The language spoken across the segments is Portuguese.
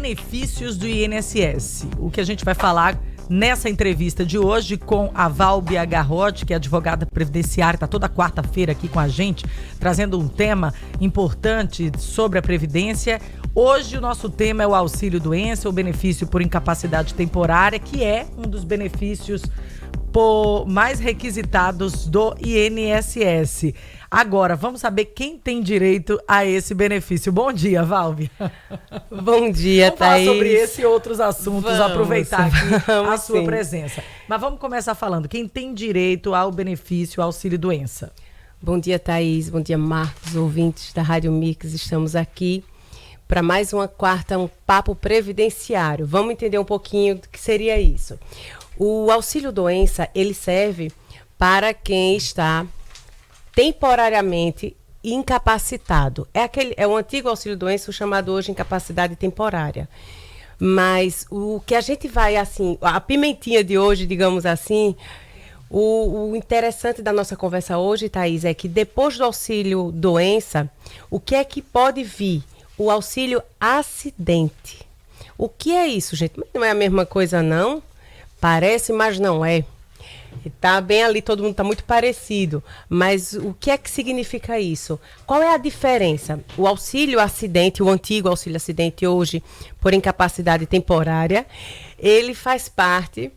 benefícios do INSS. O que a gente vai falar nessa entrevista de hoje com a Válbia Garrote, que é advogada previdenciária, está toda quarta-feira aqui com a gente, trazendo um tema importante sobre a Previdência. Hoje o nosso tema é o auxílio-doença, o benefício por incapacidade temporária, que é um dos benefícios mais requisitados do INSS. Agora, vamos saber quem tem direito a esse benefício. Bom dia, Válbia. Bom dia, vamos Thaís. Falar sobre esse e outros assuntos, aproveitar aqui a sua sim. presença. Mas vamos começar falando, quem tem direito ao benefício auxílio-doença? Bom dia, Thaís. Bom dia, Marcos, ouvintes da Rádio Mix. Estamos aqui para mais uma quarta, um papo previdenciário. Vamos entender um pouquinho do que seria isso. O auxílio-doença, ele serve para quem está temporariamente incapacitado. É o antigo auxílio-doença, o chamado hoje incapacidade temporária. Mas o que a gente vai, assim, a pimentinha de hoje, digamos assim, o interessante da nossa conversa hoje, Thaís, é que depois do auxílio-doença, o que é que pode vir? O auxílio-acidente. O que é isso, gente? Não é a mesma coisa, não? Parece, mas não é. Está bem ali, todo mundo está muito parecido. Mas o que é que significa isso? Qual é a diferença? O auxílio-acidente, o antigo auxílio-acidente hoje, por incapacidade temporária, ele faz parte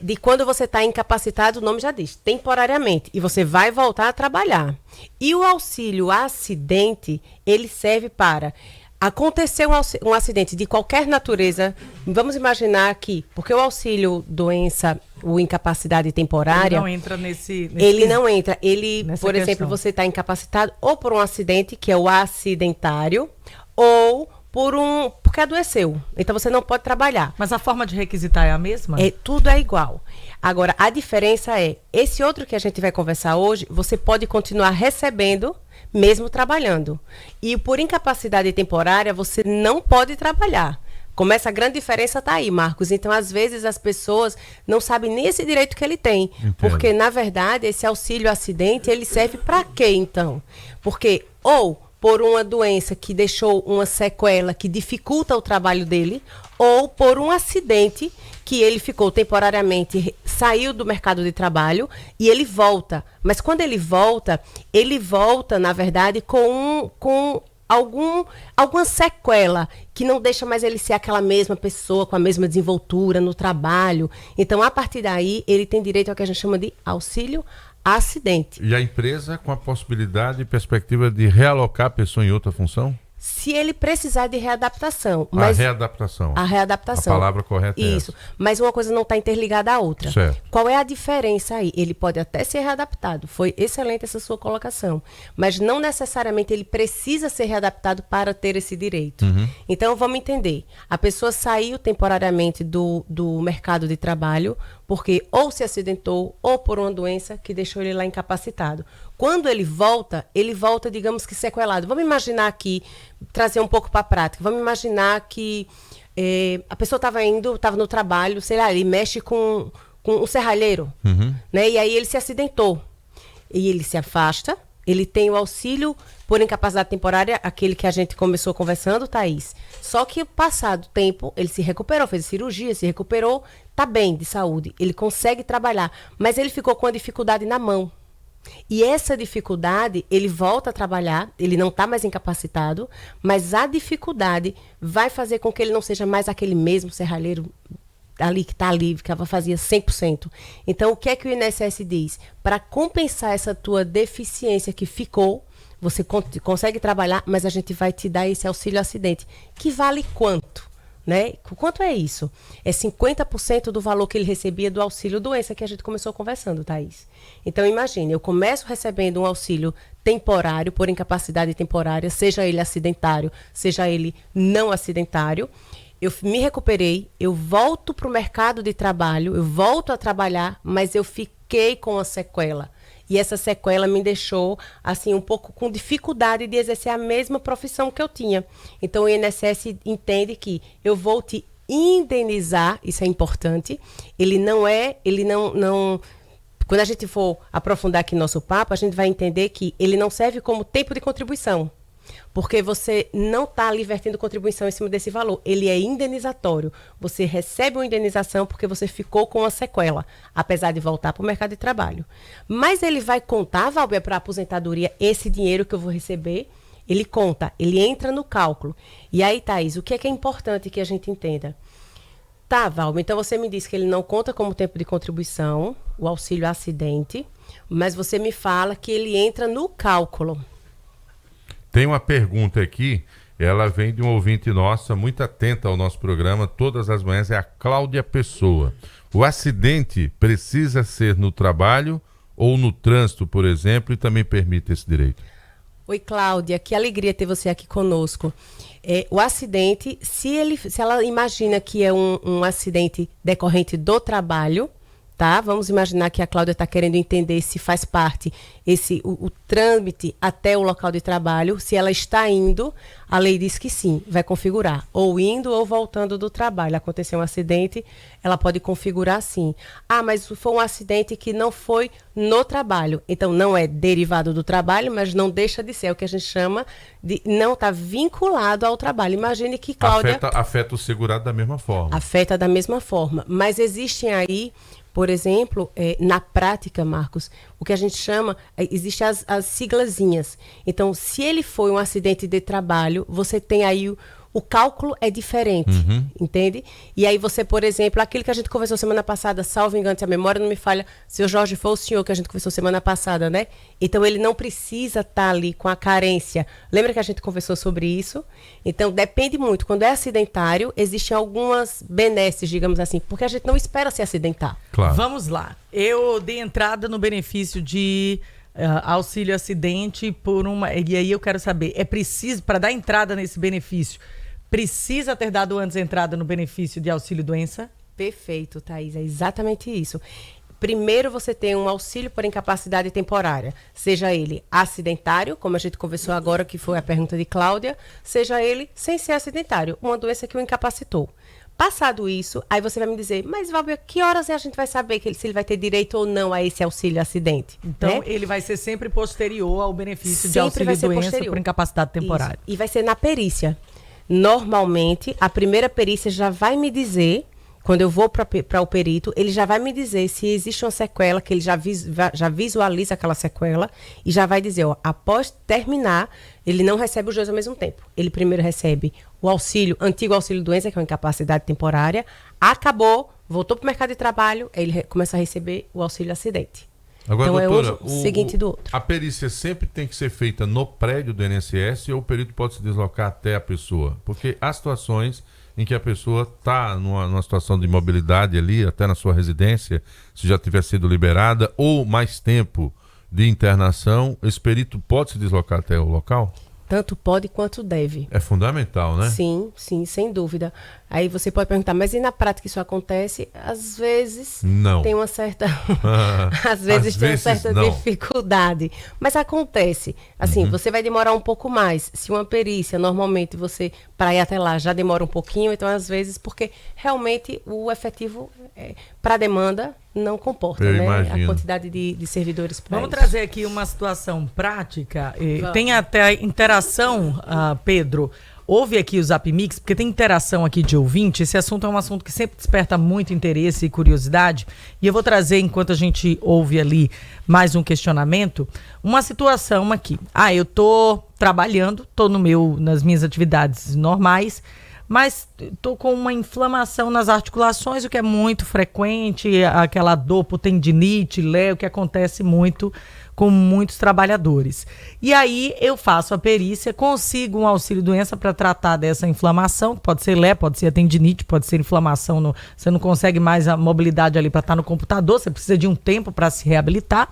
de quando você está incapacitado, o nome já diz, temporariamente, e você vai voltar a trabalhar. E o auxílio-acidente, ele serve para acontecer um acidente de qualquer natureza, vamos imaginar que, porque o auxílio-doença, o incapacidade temporária... Ele não entra nesse ele não entra. Por exemplo, questão. você está incapacitado ou por um acidente, que é o acidentário, ou porque adoeceu. Então, você não pode trabalhar. Mas a forma de requisitar é a mesma? Tudo é igual. Agora, a diferença é, esse outro que a gente vai conversar hoje, você pode continuar recebendo mesmo trabalhando. E por incapacidade temporária, você não pode trabalhar. Como essa grande diferença está aí, Marcos. Então, às vezes, as pessoas não sabem nem esse direito que ele tem. Entendo. Porque, na verdade, esse auxílio-acidente, ele serve para quê, então? Porque, ou por uma doença que deixou uma sequela que dificulta o trabalho dele, ou por um acidente que ele ficou temporariamente, saiu do mercado de trabalho e ele volta. Mas quando ele volta, na verdade, com alguma sequela que não deixa mais ele ser aquela mesma pessoa, com a mesma desenvoltura no trabalho. Então, a partir daí, ele tem direito ao que a gente chama de auxílio-acidente. E a empresa com a possibilidade e perspectiva de realocar a pessoa em outra função? Se ele precisar de readaptação. A readaptação. A readaptação. A palavra correta é isso. essa. Mas uma coisa não está interligada à outra. Certo. Qual é a diferença aí? Ele pode até ser readaptado. Foi excelente essa sua colocação. Mas não necessariamente ele precisa ser readaptado para ter esse direito. Uhum. Então, vamos entender. A pessoa saiu temporariamente do mercado de trabalho porque ou se acidentou ou por uma doença que deixou ele lá incapacitado. Quando ele volta, digamos que sequelado. Vamos imaginar aqui, trazer um pouco para a prática. Vamos imaginar que a pessoa estava no trabalho, sei lá, ele mexe com um serralheiro, né? E aí ele se acidentou. E ele se afasta, ele tem o auxílio por incapacidade temporária, aquele que a gente começou conversando, Thaís. Só que passado o tempo, ele se recuperou, fez cirurgia, se recuperou, está bem de saúde, ele consegue trabalhar, mas ele ficou com a dificuldade na mão. E essa dificuldade, ele volta a trabalhar, ele não está mais incapacitado, mas a dificuldade vai fazer com que ele não seja mais aquele mesmo serralheiro ali que está ali, que fazia 100%. Então, o que é que o INSS diz? Para compensar essa tua deficiência que ficou, você consegue trabalhar, mas a gente vai te dar esse auxílio-acidente, que vale quanto? Né? Quanto é isso? É 50% do valor que ele recebia do auxílio-doença que a gente começou conversando, Thaís. Então, imagine, eu começo recebendo um auxílio temporário, por incapacidade temporária, seja ele acidentário, seja ele não acidentário. Eu me recuperei, eu volto para o mercado de trabalho, eu volto a trabalhar, mas eu fiquei com a sequela. E essa sequela me deixou, assim, um pouco com dificuldade de exercer a mesma profissão que eu tinha. Então, o INSS entende que eu vou te indenizar, isso é importante. Ele não... Quando a gente for aprofundar aqui nosso papo, a gente vai entender que ele não serve como tempo de contribuição. Porque você não está ali vertendo contribuição em cima desse valor. Ele é indenizatório. Você recebe uma indenização porque você ficou com uma sequela, apesar de voltar para o mercado de trabalho. Mas ele vai contar, Valber, para a aposentadoria, esse dinheiro que eu vou receber, ele conta, ele entra no cálculo. E aí, Thaís, o que é importante que a gente entenda? Tá, Valber, então você me disse que ele não conta como tempo de contribuição, o auxílio acidente, mas você me fala que ele entra no cálculo. Tem uma pergunta aqui, ela vem de um ouvinte nossa, muito atenta ao nosso programa, todas as manhãs, é a Cláudia Pessoa. O acidente precisa ser no trabalho ou no trânsito, por exemplo, e também permite esse direito? Oi, Cláudia, que alegria ter você aqui conosco. O acidente, se ela imagina que é um acidente decorrente do trabalho, tá? Vamos imaginar que a Cláudia está querendo entender se faz parte o trâmite até o local de trabalho. Se ela está indo, a lei diz que sim, vai configurar. Ou indo ou voltando do trabalho. Aconteceu um acidente, ela pode configurar sim. Ah, mas foi um acidente que não foi no trabalho. Então, não é derivado do trabalho, mas não deixa de ser. É o que a gente chama de não está vinculado ao trabalho. Imagine que Cláudia... Afeta o segurado da mesma forma. Afeta da mesma forma. Mas existem aí... Por exemplo, na prática, Marcos, o que a gente chama, existem as siglazinhas. Então, se ele foi um acidente de trabalho, você tem aí o cálculo é diferente, entende? E aí você, por exemplo, aquilo que a gente conversou semana passada, salvo engano, se a memória não me falha, seu Jorge, foi o senhor que a gente conversou semana passada, né? Então, ele não precisa estar ali com a carência. Lembra que a gente conversou sobre isso? Então, depende muito. Quando é acidentário, existem algumas benesses, digamos assim, porque a gente não espera se acidentar. Claro. Vamos lá. Eu dei entrada no benefício de auxílio acidente por uma... E aí eu quero saber, é preciso, para dar entrada nesse benefício, precisa ter dado antes entrada no benefício de auxílio doença? Perfeito, Thaís, é exatamente isso. Primeiro você tem um auxílio por incapacidade temporária, seja ele acidentário, como a gente conversou agora, que foi a pergunta de Cláudia, seja ele sem ser acidentário, uma doença que o incapacitou. Passado isso, aí você vai me dizer, mas Valber, que horas a gente vai saber se ele vai ter direito ou não a esse auxílio acidente? Então, né? ele vai ser sempre posterior ao benefício de Sempre auxílio vai ser doença posterior. por incapacidade temporária. Isso. E vai ser na perícia. Normalmente, a primeira perícia já vai me dizer, quando eu vou para o perito, ele já vai me dizer se existe uma sequela, que ele já visualiza aquela sequela e já vai dizer, ó, após terminar, ele não recebe os dois ao mesmo tempo. Ele primeiro recebe o antigo auxílio doença, que é uma incapacidade temporária, acabou, voltou para o mercado de trabalho, aí ele começa a receber o auxílio acidente. Agora, então, doutora, é o seguinte do outro. A perícia sempre tem que ser feita no prédio do INSS ou o perito pode se deslocar até a pessoa? Porque há situações em que a pessoa está numa situação de imobilidade ali, até na sua residência, se já tiver sido liberada, ou mais tempo de internação, esse perito pode se deslocar até o local? Tanto pode quanto deve. É fundamental, né? Sim, sem dúvida. Aí você pode perguntar, mas e na prática isso acontece? Às vezes não. Tem uma certa... Às vezes tem uma certa dificuldade. Mas acontece. Assim, você vai demorar um pouco mais. Se uma perícia, normalmente você, para ir até lá, já demora um pouquinho, então às vezes, porque realmente o efetivo para a demanda não comporta, Eu né? imagino. A quantidade de servidores para Vamos trazer aqui uma situação prática. Tem até interação, Pedro. Ouve aqui o Zap Mix, porque tem interação aqui de ouvinte. Esse assunto é um assunto que sempre desperta muito interesse e curiosidade. E eu vou trazer, enquanto a gente ouve ali mais um questionamento, uma situação aqui. Eu tô trabalhando, tô nas minhas atividades normais, mas tô com uma inflamação nas articulações, o que é muito frequente, aquela dor por tendinite, o que acontece muito com muitos trabalhadores. E aí eu faço a perícia, consigo um auxílio doença para tratar dessa inflamação, pode ser pode ser a tendinite, pode ser inflamação, você não consegue mais a mobilidade ali para estar no computador, você precisa de um tempo para se reabilitar.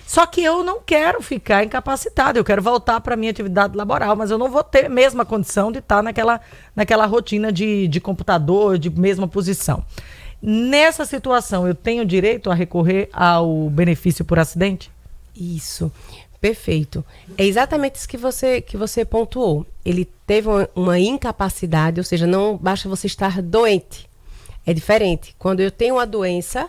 Só que eu não quero ficar incapacitado, eu quero voltar para a minha atividade laboral, mas eu não vou ter a mesma condição de estar naquela rotina de computador, de mesma posição. Nessa situação, eu tenho direito a recorrer ao benefício por acidente? Isso, perfeito. É exatamente isso que você pontuou. Ele teve uma incapacidade, ou seja, não basta você estar doente. É diferente. Quando eu tenho uma doença,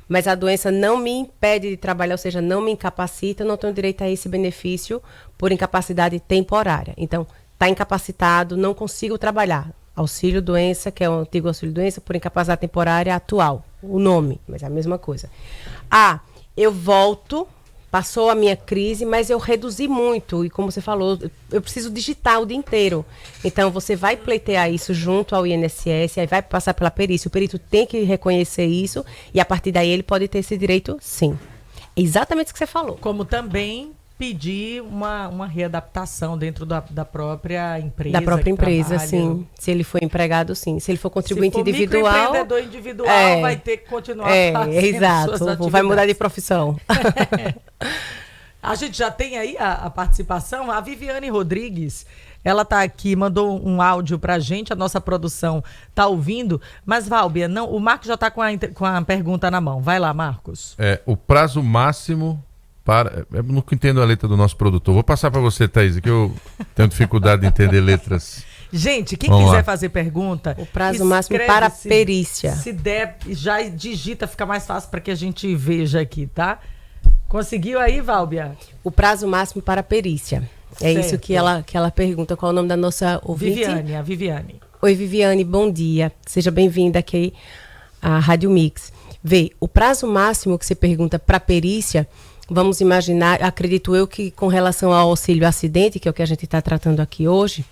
mas a doença não me impede de trabalhar, ou seja, não me incapacita, eu não tenho direito a esse benefício por incapacidade temporária. Então, está incapacitado, não consigo trabalhar. Auxílio-doença, que é o antigo auxílio-doença, por incapacidade temporária atual. O nome, mas é a mesma coisa. Eu volto, passou a minha crise, mas eu reduzi muito. E como você falou, eu preciso digitar o dia inteiro. Então, você vai pleitear isso junto ao INSS, aí vai passar pela perícia. O perito tem que reconhecer isso e, a partir daí, ele pode ter esse direito, sim. É exatamente o que você falou. Como também pedir uma readaptação dentro da própria empresa. Da própria empresa, sim. Se ele for empregado, sim. Se ele for contribuinte individual... microempreendedor individual, vai ter que continuar fazendo exato. suas atividades. Vai mudar de profissão. A gente já tem aí a participação. A Viviane Rodrigues, ela está aqui, mandou um áudio pra gente, a nossa produção está ouvindo. Mas, Válbia, não, o Marcos já está com a pergunta na mão. Vai lá, Marcos. O prazo máximo... Eu nunca entendo a letra do nosso produtor. Vou passar para você, Thaís, que eu tenho dificuldade de entender letras. Gente, quem quiser fazer pergunta... O prazo máximo para perícia. Se der, já digita, fica mais fácil para que a gente veja aqui, tá? Conseguiu aí, Válbia? O prazo máximo para perícia. É certo. Isso que ela pergunta. Qual é o nome da nossa ouvinte? A Viviane. Oi, Viviane, bom dia. Seja bem-vinda aqui à Rádio Mix. O prazo máximo que você pergunta para perícia... Vamos imaginar, acredito eu que com relação ao auxílio acidente, que é o que a gente está tratando aqui hoje,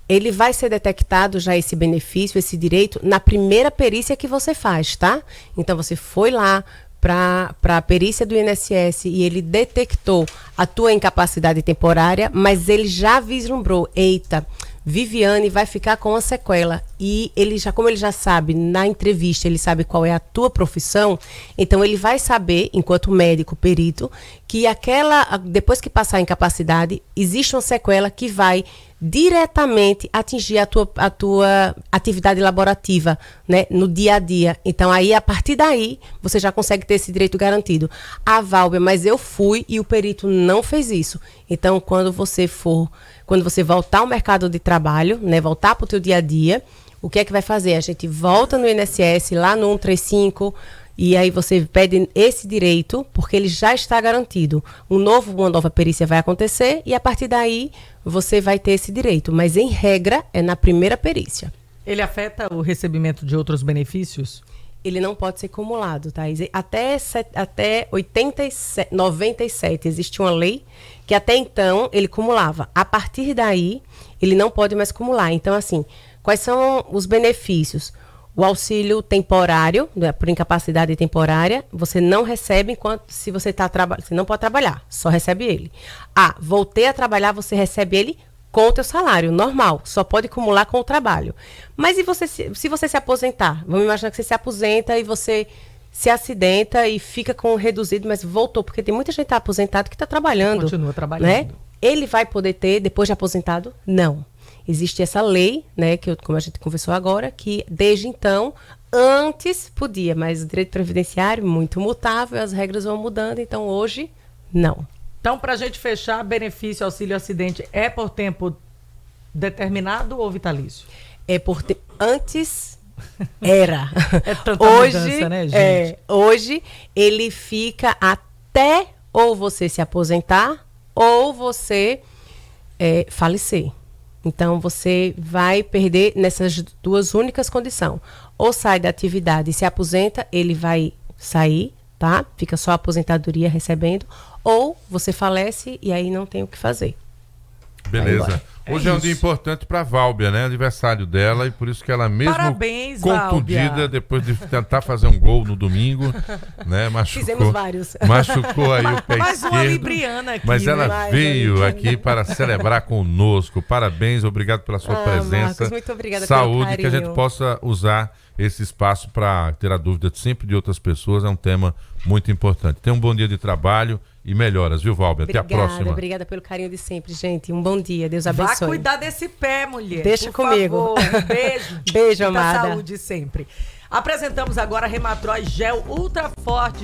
ele vai ser detectado já esse benefício, esse direito, na primeira perícia que você faz, tá? Então você foi lá para a perícia do INSS e ele detectou a tua incapacidade temporária, mas ele já vislumbrou, eita, Viviane vai ficar com a sequela. E ele já, como ele já sabe, na entrevista, ele sabe qual é a tua profissão, então ele vai saber, enquanto médico, perito, que depois que passar a incapacidade, existe uma sequela que vai diretamente atingir a tua atividade laborativa, né, no dia a dia. Então, aí, a partir daí, você já consegue ter esse direito garantido. Válbia, mas eu fui e o perito não fez isso. Então, quando você voltar ao mercado de trabalho, né, voltar para o teu dia a dia, o que é que vai fazer? A gente volta no INSS, lá no 135, e aí você pede esse direito, porque ele já está garantido. Uma nova perícia vai acontecer, e a partir daí você vai ter esse direito. Mas, em regra, é na primeira perícia. Ele afeta o recebimento de outros benefícios? Ele não pode ser cumulado, Thaís. Até 97 existe uma lei que até então ele cumulava. A partir daí, ele não pode mais cumular. Então, assim, quais são os benefícios? O auxílio temporário, né, por incapacidade temporária, você não recebe se você está trabalhando. Você não pode trabalhar, só recebe ele. Voltei a trabalhar, você recebe ele com o teu salário, normal. Só pode acumular com o trabalho. Mas e se você se aposentar? Vamos imaginar que você se aposenta e você se acidenta e fica com reduzido, mas voltou. Porque tem muita gente que está aposentado que está trabalhando. Continua trabalhando. Né? Ele vai poder ter, depois de aposentado? Não. Existe essa lei, né, como a gente conversou agora, que desde então, antes podia, mas o direito previdenciário, muito mutável, as regras vão mudando, então hoje, não. Então, para a gente fechar, benefício auxílio acidente é por tempo determinado ou vitalício? Antes era. É tanta mudança, né, gente? Hoje ele fica até ou você se aposentar ou você falecer. Então, você vai perder nessas duas únicas condições. Ou sai da atividade e se aposenta, ele vai sair, tá? Fica só a aposentadoria recebendo. Ou você falece e aí não tem o que fazer. Beleza. Hoje é um dia importante para a Válbia, né? Aniversário dela, e por isso que ela mesmo Parabéns, contundida, Válbia. Depois de tentar fazer um gol no domingo, né? Fizemos vários. Machucou aí o pé Mais esquerdo. uma libriana aqui. Mas ela né? veio aqui para celebrar conosco. Parabéns, obrigado pela sua presença. Marcos, muito obrigada Saúde, pelo que a gente carinho. possa usar esse espaço para tirar dúvida sempre de outras pessoas. É um tema muito importante. Tenha um bom dia de trabalho e melhoras, viu, Válbia? Até a próxima. Obrigada pelo carinho de sempre, gente. Um bom dia. Deus abençoe. Vá cuidar desse pé, mulher. Deixa por comigo. Favor. Um beijo. Beijo, Muita amada. saúde sempre. Apresentamos agora Rematroz Gel Ultra Forte.